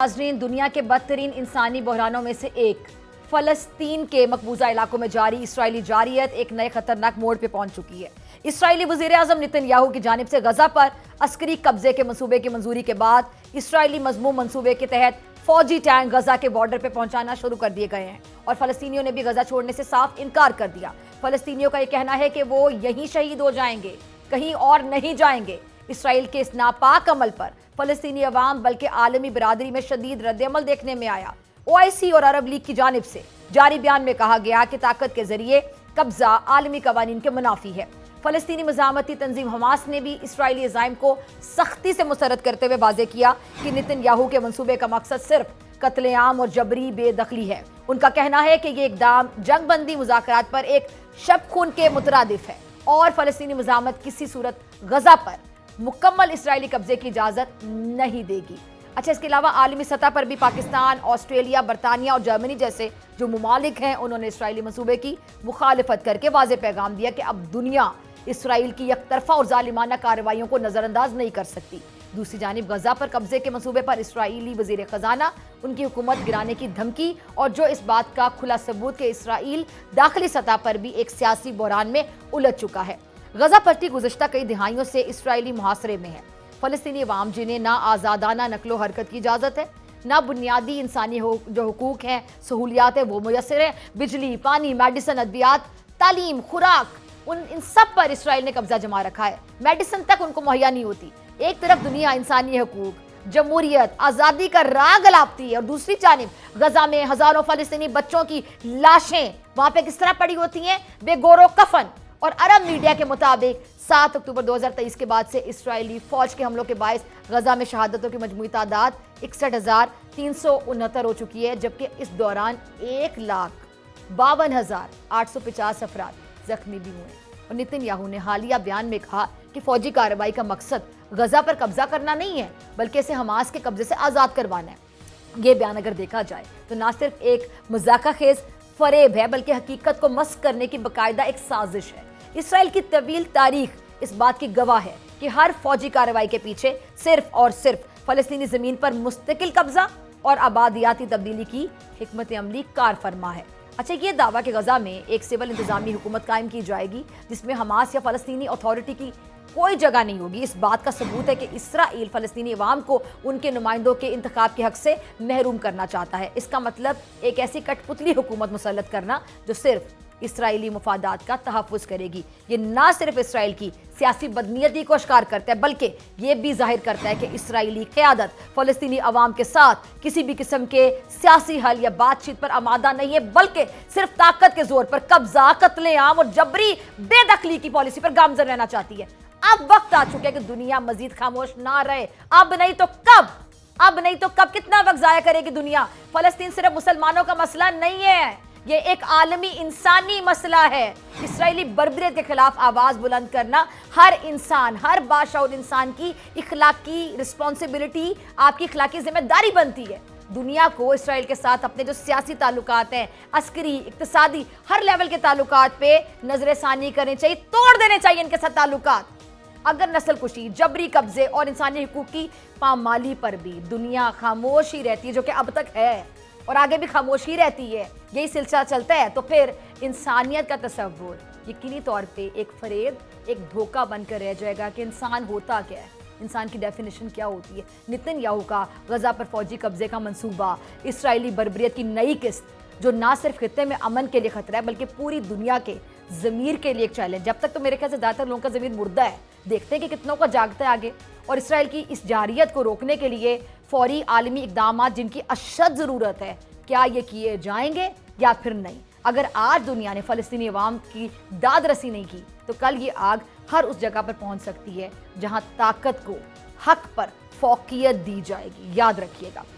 नाज़रीन, दुनिया के बदतरीन इंसानी बहरानों में से एक फ़लस्तीन के मकबूजा इलाकों में जारी इसराइली जारियत एक नए खतरनाक मोड़ पे पहुंच चुकी है। इसराइली वज़ीर-ए-आज़म नेतन्याहू की जानिब से गजा पर अस्करी कब्जे के मंसूबे की मंजूरी के बाद इसराइली मज़मूम मंसूबे के तहत फौजी टैंक गजा के बॉर्डर पे पहुंचाना शुरू कर दिए गए हैं और फ़लस्तीनियों ने भी गजा छोड़ने से साफ इनकार कर दिया। फ़लस्तीनियों का यह कहना है कि वो यहीं शहीद हो जाएंगे, कहीं और नहीं जाएंगे। इसराइल के इस नापाक अमल पर फ़लस्तीनी अवाम बल्कि आलमी बिरादरी में शदीद रद्द-ए-अमल देखने में आया। OIC और अरब लीग की जानिब से जारी बयान में कहा गया कि ताकत के जरिए कब्जा आलमी कवानीन के मुनाफी है। फ़लस्तीनी मज़ामती तंजीम हमास ने भी इसराइली अज़ाइम को सख्ती से मुस्तरद करते हुए वाज़ेह किया कि नेतन्याहू के मंसूबे का मकसद सिर्फ कत्लेआम और जबरी बेदखली है। उनका कहना है कि ये इक़दाम जंगबंदी मुज़ाकरात पर एक शब खून के मुतरादिफ है और फ़लस्तीनी मज़ामत किसी सूरत गजा पर मुकम्मल इसराइली कब्जे की इजाज़त नहीं देगी। अच्छा, इसके अलावा आलमी सतह पर भी पाकिस्तान, ऑस्ट्रेलिया, बरतानिया और जर्मनी जैसे जो ममालिक हैं उन्होंने इसराइली मंसूबे की मुखालिफत करके वाज़ेह पैगाम दिया कि अब दुनिया इसराइल की यकतरफा और जालिमाना कार्रवाइयों को नज़रअंदाज नहीं कर सकती। दूसरी जानिब गजा पर कब्जे के मंसूबे पर इसराइली वज़ीर ख़जाना उनकी हुकूमत गिराने की धमकी और जो इस बात का खुला सबूत कि इसराइल दाखिली सतह पर भी एक सियासी बहरान में उलझ चुका है। गजा पट्टी गुज़श्ता कई दिहाइयों से इसराइली मुहासरे में है। फ़लस्तीनी अवाम जिन्हें ना आज़ादाना नकलो हरकत की इजाज़त है, ना बुनियादी इंसानी जो हुकूक हैं, सहूलियात है वो मुयस्सर है, बिजली, पानी, मेडिसन, अद्वियात, तालीम, खुराक, इन सब पर इसराइल ने कब्जा जमा रखा है। मेडिसन तक उनको मुहैया नहीं होती। एक तरफ दुनिया इंसानी हुकूक, जमहूरियत, आज़ादी का राग अलापती है और दूसरी जानिब गजा में हज़ारों फ़लस्तीनी बच्चों की लाशें वहाँ पे किस तरह पड़ी होती हैं, बेगोरो कफन। और अरब मीडिया के मुताबिक 7 अक्टूबर 2023 के बाद से इसराइली फौज के हमलों के बायस गजा में शहादतों की मजमूई तादाद 61,369 हो चुकी है, जबकि इस दौरान 1,52,850 अफराद जख्मी भी हुए। और नेतन्याहू ने हालिया बयान में कहा कि फौजी कार्रवाई का मकसद गजा पर कब्जा करना नहीं है, बल्कि इसे हमास के कब्जे से आज़ाद करवाना है। ये बयान अगर देखा जाए तो ना सिर्फ एक मजाका खेज फरेब है, बल्कि हकीकत को मस्क करने की बाकायदा एक साजिश है। इसराइल की तवील तारीख इस बात की गवाह है कि हर फौजी कार्रवाई के पीछे सिर्फ और सिर्फ फ़लस्तीनी ज़मीन पर मुस्तकिल कब्जा और आबादियाती तब्दीली की हिकमत अमली कार फरमा है। अच्छा, ये दावा कि गजा में एक सिविल इंतजामी हुकूमत कायम की जाएगी जिसमें हमास या फ़लस्तीनी अथॉरिटी की कोई जगह नहीं होगी, इस बात का सबूत है कि इसराइल फ़लस्तीनी अवाम को उनके नुमाइंदों के इंतखाब के हक से महरूम करना चाहता है। इसका मतलब एक ऐसी कठपुतली हुकूमत मुसल्लत करना जो सिर्फ इसराइली मुफादात का तहफ़्फ़ुज़ करेगी। ये ना सिर्फ इसराइल की सियासी बदनीयती को अश्कार करता है, बल्कि ये भी जाहिर करता है कि इसराइली क़यादत फ़लस्तीनी अवाम के साथ किसी भी किस्म के सियासी हल या बातचीत पर आमादा नहीं है, बल्कि सिर्फ ताकत के जोर पर कब्जा, कत्लेआम और जबरी बेदखली की पॉलिसी पर गामज़न रहना चाहती है। अब वक्त आ चुका है कि दुनिया मजीद खामोश ना रहे। अब नहीं तो कब, कितना वक्त जाया करेगी दुनिया। फ़लस्तीन सिर्फ मुसलमानों का मसला नहीं है, ये एक आलमी इंसानी मसला है। इसराइली बर्बरियत के खिलाफ आवाज बुलंद करना हर इंसान, हर बाशऊर इंसान की इखलाकी रिस्पॉन्सिबिलिटी, आपकी इखलाकी जिम्मेदारी बनती है। दुनिया को इसराइल के साथ अपने जो सियासी ताल्लुकात हैं, अस्करी, इक्तिसादी, हर लेवल के ताल्लुकात पे नजरसानी करनी चाहिए, तोड़ देने चाहिए इनके साथ ताल्लुकात। अगर नस्ल कुशी, जबरी कब्जे और इंसानी हुकूक की पामाली पर भी दुनिया खामोश ही रहती है, जो कि अब तक है और आगे भी खामोश ही रहती है, यही सिलसिला चलता है, तो फिर इंसानियत का तसव्वुर यकीनी तौर पे एक फरेब, एक धोखा बनकर रह जाएगा कि इंसान होता क्या है, इंसान की डेफिनेशन क्या होती है। नेतन्याहू का गजा पर फौजी कब्जे का मंसूबा इसराइली बर्बरियत की नई किस्त, जो ना सिर्फ खित्ते में अमन के लिए खतरा है बल्कि पूरी दुनिया के ज़मीर के लिए एक चैलेंज। जब तक तो मेरे ख्याल से ज़्यादातर लोगों का ज़मीर मुर्दा है, देखते हैं कि कितनों का जागता है आगे। और इसराइल की इस जारियत को रोकने के लिए फौरी आलमी इक़दामात जिनकी अशद ज़रूरत है, क्या ये किए जाएंगे या फिर नहीं। अगर आज दुनिया ने फ़लस्तीनी अवाम की दाद रसी नहीं की तो कल ये आग हर उस जगह पर पहुंच सकती है जहां ताकत को हक पर फौकियत दी जाएगी। याद रखिएगा।